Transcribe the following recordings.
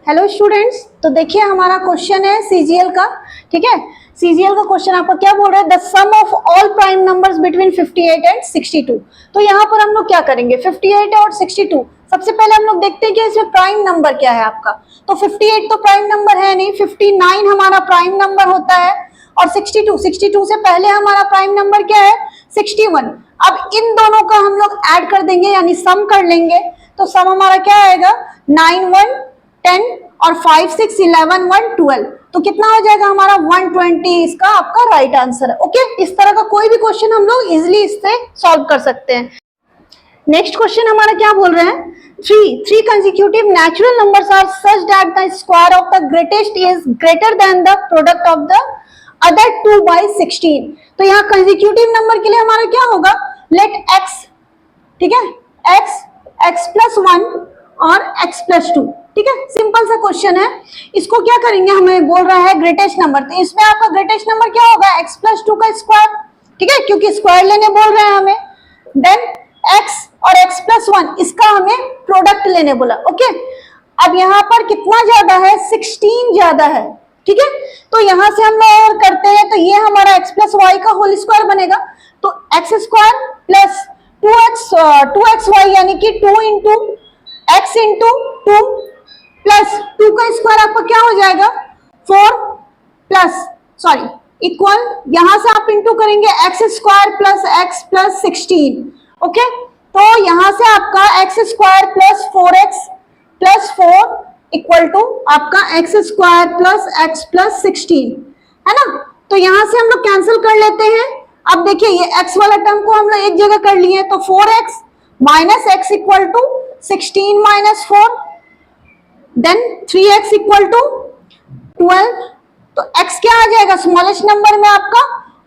Hello students, तो देखिए हमारा क्वेश्चन है सीजीएल का। ठीक है, सीजीएल का क्वेश्चन आपका क्या बोल रहा है, the sum of all prime numbers between 58 and 62। तो यहाँ पर हम लोग क्या करेंगे, 58 और 62 सबसे पहले हम लोग देखते हैं कि इसमें प्राइम नंबर क्या है आपका। तो 58 तो प्राइम नंबर है नहीं, 59 हमारा प्राइम नंबर होता है, और 62 से पहले हमारा प्राइम नंबर क्या है, 61। अब इन दोनों का हम लोग ऐड कर देंगे यानी सम कर लेंगे, तो सम हमारा क्या आएगा, 9 1 10 और 5 6 11 1 12। तो कितना हो जाएगा हमारा 120, इसका आपका राइट आंसर है। ओके, इस तरह का कोई भी क्वेश्चन हम लोग इजिली इससे सॉल्व कर सकते हैं। नेक्स्ट क्वेश्चन हमारा क्या बोल रहे हैं, three consecutive natural numbers are such that the square of the greatest is greater than the product of the other 2 by 16। तो यहाँ कंसेक्यूटिव नंबर के लिए हमारा क्या होगा, लेट x, ठीक है, x प्लस 1 और x प्लस 2। ठीक है, सिंपल सा क्वेश्चन है। इसको क्या करेंगे, हमें बोल रहा है ग्रेटेस्ट नंबर, तो इसमें आपका ग्रेटेस्ट नंबर क्या होगा, x प्लस 2 का स्क्वायर। ठीक है, क्योंकि स्क्वायर लेने बोल रहे हैं हमें। देन x और x प्लस 1, इसका हमें प्रोडक्ट लेने बोला। ओके, अब यहाँ पर कितना ज्यादा है, 16 ज्यादा है। ठीक है, तो यहां से हम लोग और करते हैं, तो ये हमारा x प्लस वाई का होल स्क्वायर बनेगा। तो x square plus 2x Y यानी कि 2 इंटू x इंटू 2 प्लस 2 का स्क्वायर आपका क्या हो जाएगा, 4 प्लस सॉरी इक्वल, यहां से आप इंटू करेंगे x square plus x plus 16। Okay, तो यहां से आपका x square plus 4x plus 4 equal to आपका x square plus x plus 16 है ना। तो यहां से हम लोग कैंसिल कर लेते हैं। अब देखिए ये x वाला टर्म को हम लोग एक जगह कर लिए, तो 4x minus x equal to 16 minus 4, then 3x equal to 12। तो x क्या आ जाएगा, स्मॉलेस्ट नंबर में आपका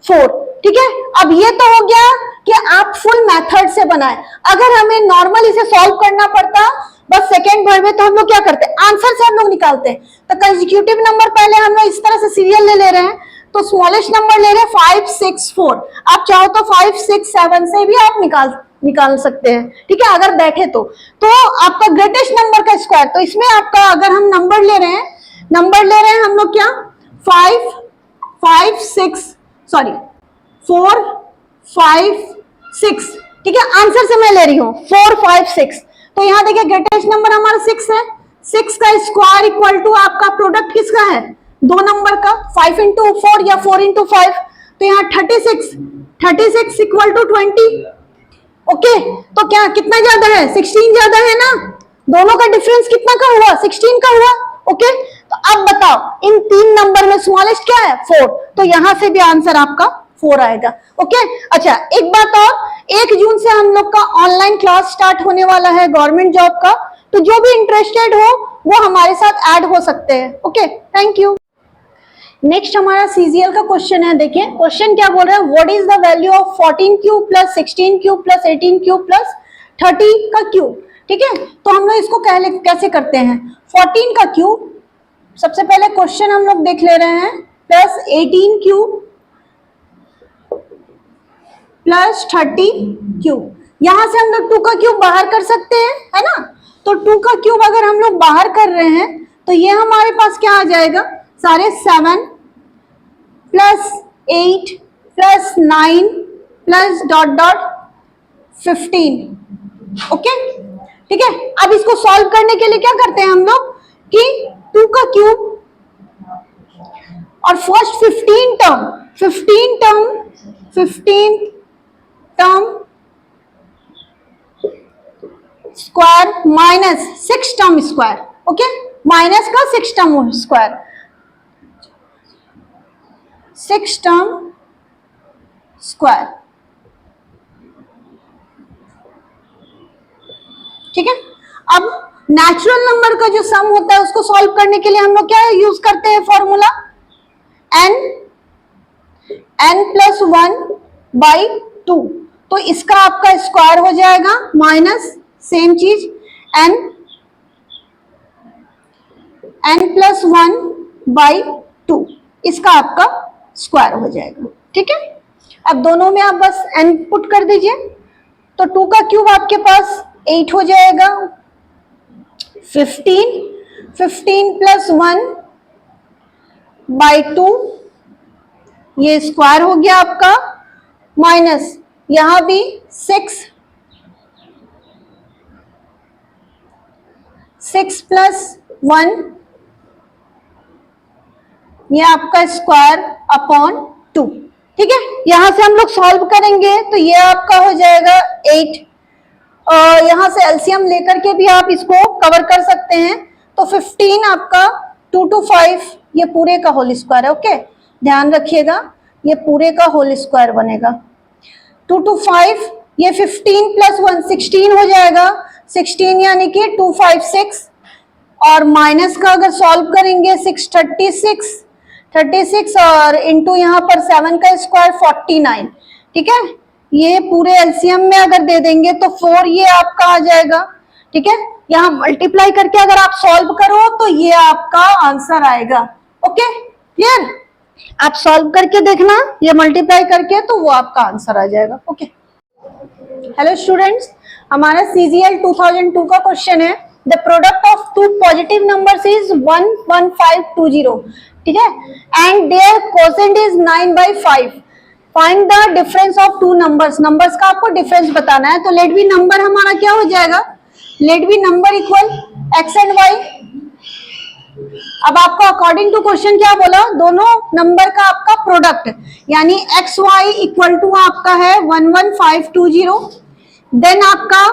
4। ठीक है, अब ये तो हो गया कि आप फुल मेथड से बनाए। अगर हमें नॉर्मल इसे सॉल्व करना पड़ता बस सेकेंड वर्ड में, तो हम लोग क्या करते हैं, आंसर से हम लोग निकालते हैं। तो कंसेक्यूटिव नंबर पहले हम लोग इस तरह से सीरियल ले रहे हैं, तो स्मॉलेस्ट नंबर ले रहे हैं 5 6 4। आप चाहो तो 5 6 7 से भी आप निकाल सकते हैं। ठीक है, अगर बैठे तो आपका ग्रेटेस्ट नंबर का स्क्वायर, तो इसमें आपका अगर हम नंबर ले रहे हैं हम लोग क्या, 4 5 6। ठीक है, आंसर से मैं ले रही हूं 4 5 6। तो यहां देखिए ग्रेटेस्ट नंबर हमारा 6 है, 6 का स्क्वायर इक्वल टू आपका प्रोडक्ट किसका है, दो नंबर का, 5 इंटू 4 या 4 इंटू 5। तो यहाँ 36 इक्वल टू 20। ओके, तो क्या कितना ज्यादा है, 16 ज्यादा है ना, दोनों का डिफरेंस कितना का हुआ, 16 का हुआ। ओके, तो अब बताओ इन तीन नंबर में स्मॉलेस्ट क्या है, 4। तो यहां से भी आंसर आपका 4 आएगा। ओके, अच्छा एक बात और, 1 जून से हम लोग का ऑनलाइन क्लास स्टार्ट होने वाला है गवर्नमेंट जॉब का, तो जो भी इंटरेस्टेड हो वो हमारे साथ ऐड हो सकते हैं। Okay, thank you. नेक्स्ट हमारा सीजीएल का क्वेश्चन है। देखिए क्वेश्चन क्या बोल रहा है, what is the value of 14 cube plus 16 cube plus 18 cube plus 30 का क्यूब। ठीक है, तो हम लोग इसको कैसे करते हैं, 14 का क्यूब, सबसे पहले क्वेश्चन हम लोग देख ले रहे हैं, प्लस 18 क्यूब प्लस 30 क्यूब। यहां से हम लोग 2 का क्यूब बाहर कर सकते हैं, है ना। तो 2 का क्यूब अगर हम लोग बाहर कर रहे हैं, तो ये हमारे पास क्या आ जाएगा, सारे 7 plus 8 plus 9 plus dot dot 15। Okay, ठीक है, अब इसको सॉल्व करने के लिए क्या करते हैं हम लोग कि 2 का क्यूब और first 15 term square minus 6 term square. Okay, minus का 6 टर्म स्क्वायर, 6 टर्म स्क्वायर। ठीक है, अब नेचुरल नंबर का जो सम होता है उसको सॉल्व करने के लिए हम लोग क्या यूज करते हैं, फॉर्मूला n प्लस 1 बाई 2। तो इसका आपका स्क्वायर हो जाएगा माइनस सेम चीज n प्लस 1 बाई 2, इसका आपका स्क्वायर हो जाएगा। ठीक है, अब दोनों में आप बस n पुट कर दीजिए, तो 2 का क्यूब आपके पास 8 हो जाएगा, 15 15 प्लस 1 बाई 2, ये स्क्वायर हो गया आपका, माइनस यहां भी 6 प्लस 1, ये आपका स्क्वायर अपॉन 2। ठीक है, यहां से हम लोग सॉल्व करेंगे तो ये आपका हो जाएगा 8। यहां से एलसीएम लेकर के भी आप इसको कवर कर सकते हैं। तो 15 आपका 2 to 5 ये पूरे का होल स्क्वायर है। ओके, ध्यान रखिएगा, ये पूरे का होल स्क्वायर बनेगा। 2 to 5 ये 15 प्लस 1 16 हो जाएगा, 16 यानी कि 2 5 6, और माइनस का अगर सॉल्व करेंगे 6 36 और इंटू यहाँ पर 7 का स्क्वायर 49। ठीक है, ये पूरे एलसीएम में अगर दे देंगे तो 4 ये आपका आ जाएगा। ठीक है, यहाँ मल्टीप्लाई करके अगर आप सॉल्व करो तो ये आपका आंसर आएगा। ओके क्लियर, आप सॉल्व करके देखना, ये मल्टीप्लाई करके तो वो आपका आंसर आ जाएगा। ओके, हेलो स्टूडेंट्स, हमारा CGL 2002 का क्वेश्चन है, the product of two positive numbers is 11520। ठीक है, and their quotient is 9/5। Find the difference of two numbers. Numbers का आपको डिफरेंस बताना है। तो लेट बी नंबर हमारा क्या हो जाएगा, let be number equal x and y। अब आपको अकॉर्डिंग टू क्वेश्चन क्या बोला, दोनों नंबर का आपका प्रोडक्ट, यानी एक्स वाई इक्वल टू आपका है 11520। देन आपका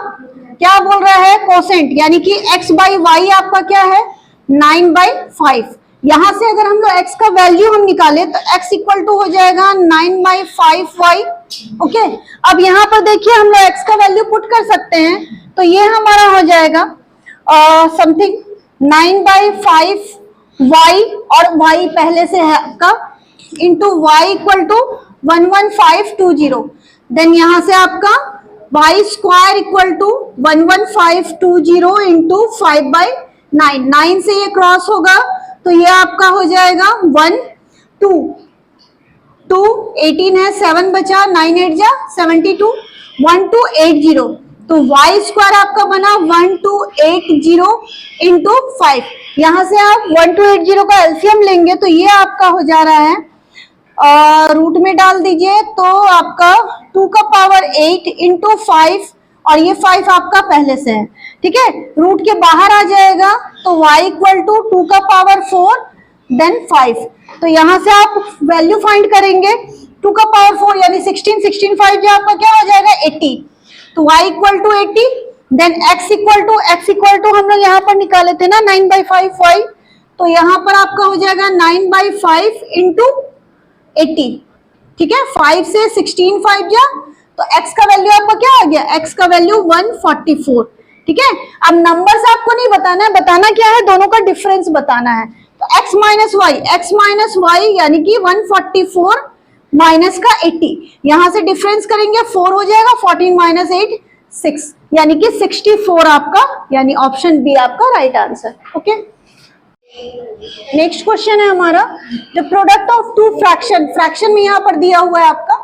क्या बोल रहा है, कोसेंट, यानी कि x बाई वाई आपका क्या है 9/5। यहां से अगर हम लोग x का वैल्यू हम निकाले तो x इक्वल टू हो जाएगा 9/5y। ओके, अब यहाँ पर देखिए हम लोग x का वैल्यू पुट कर सकते हैं, तो ये हमारा हो जाएगा समथिंग 9/5y, और y पहले से है आपका, into y equal to 11520। Then यहां से आपका y square equal to 11520 into 5/9। 9 से ये क्रॉस होगा तो ये आपका हो जाएगा 1 2 2 18 है, 7 बचा, 9 8 जा 72, 1280। तो y स्क्वायर आपका बना 1280 इंटू 5। यहां से आप 1280 का एलसीएम लेंगे तो ये आपका हो जा रहा है, रूट में डाल दीजिए तो आपका 2 का पावर 8 इंटू 5, और ये 5 आपका पहले से है। ठीक है, रूट के बाहर आ जाएगा तो y इक्वल टू 2 का पावर 4 देन 5। तो यहां से आप वैल्यू फाइंड करेंगे, 2 का पावर 4 यानी 16 5 जो आपका क्या हो जाएगा 80। तो y equal to 80, then x equal to हम लोग यहाँ पर निकाले थे ना 9/5y, तो यहाँ पर आपका हो जाएगा 9/5 इंटू 80। ठीक है, 5 से 16 5 जा, तो x का वैल्यू आपका क्या आ गया, x का वैल्यू 144। ठीक है, अब नंबर्स आपको नहीं बताना है, बताना क्या है, दोनों का डिफरेंस बताना है। तो x माइनस वाई यानी कि 144 माइनस का 80, यहां से डिफरेंस करेंगे 4 हो जाएगा, 14 माइनस 8 6, यानी कि 64 आपका, यानी ऑप्शन बी आपका right answer. Okay, next question है हमारा, the product of two fraction. Fraction में यहाँ पर दिया हुआ है आपका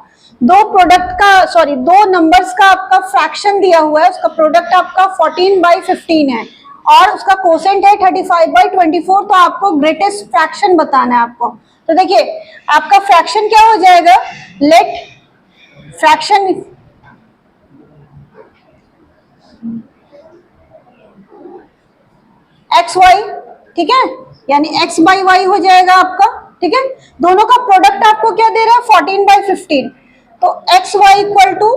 दो नंबर्स का आपका फ्रैक्शन दिया हुआ है, उसका प्रोडक्ट आपका 14/15 है और उसका कोसेंट है 35/24। तो आपको ग्रेटेस्ट फ्रैक्शन बताना है आपको। तो देखिए आपका फ्रैक्शन क्या हो जाएगा, लेट फ्रैक्शन एक्स वाई। ठीक है, यानी x बाई वाई हो जाएगा आपका। ठीक है, दोनों का प्रोडक्ट आपको क्या दे रहा है 14/15। तो x y equal to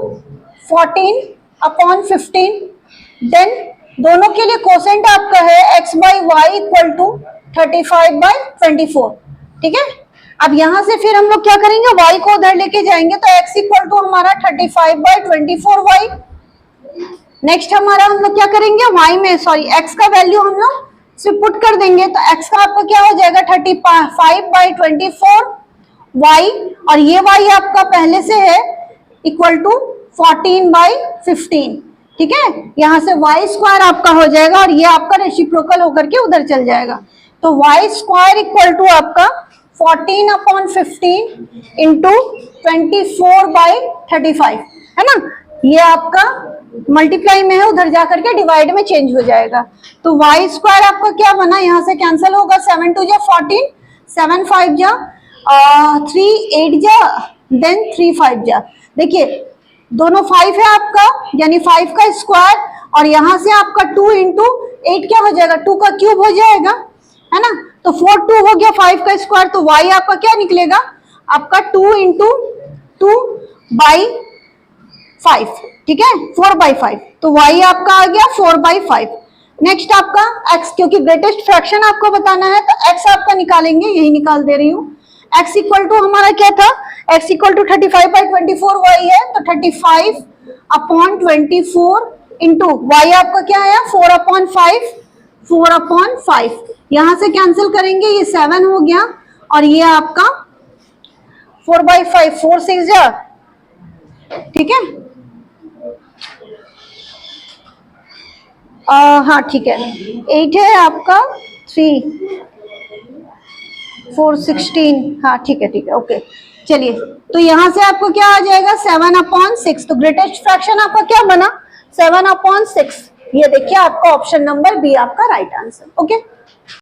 14/15। Then दोनों के लिए कोसेंट आपका है x by y equal to 35/24। ठीक है, अब यहां से फिर हम लोग क्या करेंगे, y को उधर लेके जाएंगे तो x इक्वल टू हमारा 35/24y। नेक्स्ट हमारा हम लोग क्या करेंगे, y में x का वैल्यू हम लोग से पुट कर देंगे, तो x का आपका क्या हो जाएगा 35/24 y, और ये y आपका पहले से है इक्वल टू 14/15। ठीक है, यहां से y स्क्वायर आपका हो जाएगा और ये आपका रेसिप्रोकल होकर के उधर चल जाएगा। तो y स्क्वायर इक्वल टू आपका 14/15 इंटू 24/35 है ना। ये आपका मल्टीप्लाई में है, उधर जाकर के डिवाइड में चेंज हो जाएगा। तो वाई स्क्वायर आपका क्या बना, यहाँ से कैंसिल होगा, 7 2 जा 14, 7 5 जा 3 8 जा देन 3 5 जा। देखिए दोनों 5 है आपका, यानी 5 का स्क्वायर, और यहाँ से आपका 2 इंटू 8 क्या हो जाएगा, 2 का क्यूब हो जाएगा, है ना। तो 4 2 हो गया 5 का स्क्वायर, तो y आपका क्या निकलेगा, आपका 2 इंटू 2 बाई 5, ठीक है, 4 बाई 5। तो y आपका आ गया 4 बाई 5। नेक्स्ट आपका x, क्योंकि ग्रेटेस्ट फ्रैक्शन आपको बताना है तो x आपका निकालेंगे, यही निकाल दे रही हूँ। x इक्वल टू हमारा क्या था, x equal to 35 by 24 y है, तो 35 अपॉन 24 इंटू y आपका क्या आया 4 अपॉन 5, 4 अपॉन 5, यहां से कैंसिल करेंगे, ये 7 हो गया, और ये आपका 4 बाई 5, 4 6 जा, ठीक है। हाँ ठीक है, 8 है आपका, 3 4 16, हाँ ठीक है ओके। चलिए तो यहां से आपको क्या आ जाएगा 7 अपॉन 6, तो ग्रेटेस्ट फ्रैक्शन आपका क्या बना 7 अपॉन 6। ये देखिए आपका ऑप्शन नंबर बी आपका राइट आंसर, ओके।